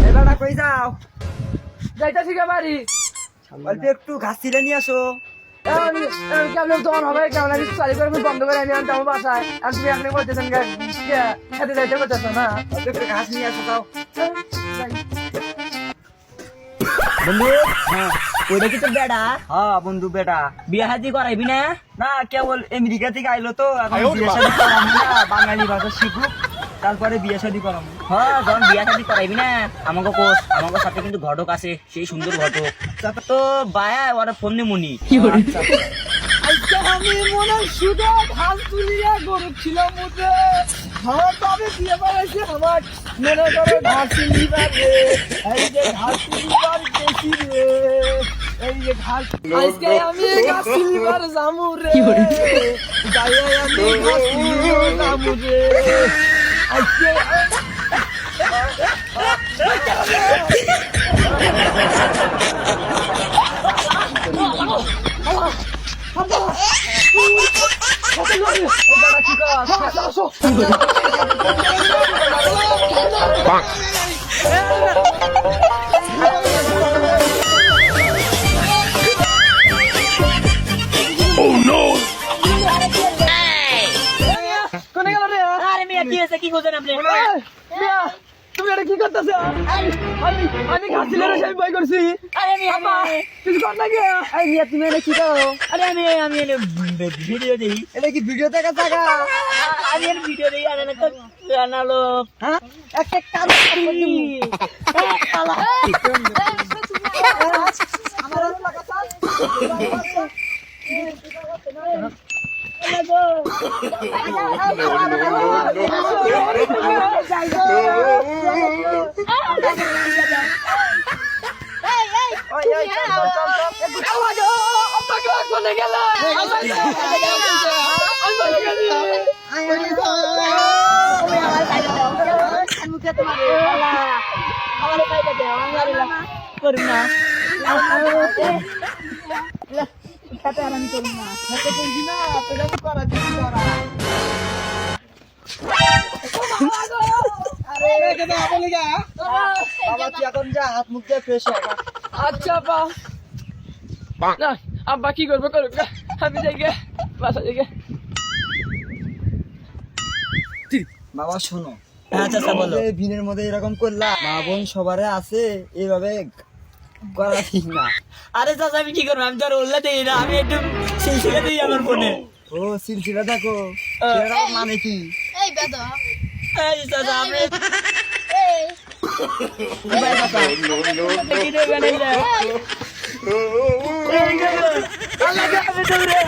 এবারটা কই যাও? যাইতাছি কে বাড়ি? অল্প একটু ঘাস ছিঁড়ে নিয়ে আসো। কেমন তখন হবে? কেমন আমি চালি করে বন্ধ করে আমি আনতে আমার বাসায় আর তুমি আপনি বলতেছেন খেতে যাইতে করতেছ না? অল্প একটু ঘাস নিয়ে আসো তাও। বন্ধু ওইটা কি তোর বেড়া? হ্যাঁ বন্ধু বেটা। বিয়া হাতি করাইবি না? না কেবল আমেরিকা থেকে আইলো তো এখন বিয়ে শাদী করাবো না, বাঙালি ভাষা শিখুক তারপরে বিয়ে শাদী করাবো। হ্যাঁ যখন বিয়া হাতি করাইবি না আমাকে কোস, আমাকে সাথে কিন্তু ঘটক আছে, সেই সুন্দর ঘটক তো বায়া ওরা ফোন দিয়ে মুনি। আজকে আমি মনে শুধু ধান তুলিয়ে গরু ছিলাম মুখে আমার তবে বিয়ে বাড়াইছে আমার মনে করে ঘাস তুলিবার রে এই যে ঘাস তুলিবার বেশি রে এই যে ঘাস আজকে আমি ঘাস তুলিবার যামু রে যাই আমি ঘাস তুলিবার যামু রে আজকে কোনে গেল রে? আরে মিয়া কি হয়েছে, কি খোঁজেন আপনি? মিয়া, তুমি এটা কি করতেছো? আমি ঘাসিলের আমি বই করছি। আরে মিয়া কিছু কর না গিয়া। এই মিয়া তুমি এটা কি করো? আরে আমি ভিডিও দিই, এটা কি ভিডিও দেখা জায়গা? আমি ভিডিও দিই আর একটা জানালো হ্যাঁ একটা কাজ করে দিমু। আমার লাগা চাল। বাবা তুই এখন যা হাত মুখ দিয়ে ফ্রেশ হয়ে যা। আচ্ছা বা না আব্বা কি করবো করুক না, আমি যাই গে বাসা যাই গে। বাবা শোনো, আচ্ছা আচ্ছা বলো। এই ভিনের মধ্যে এরকম করলা মা বোন সবারে আছে এইভাবে করা ঠিক না। আরে চাচা আমি কি করবো, আমি তো আর উল্লা দিই না, আমি একটু সেই শিখে দিই আমার ফোনে। ও সিলসিলা দেখো এরা মানে কি? এই বেদা এই চাচা আমি এই ভিডিও বানাই না। আল্লাহ আমি দৌড়ে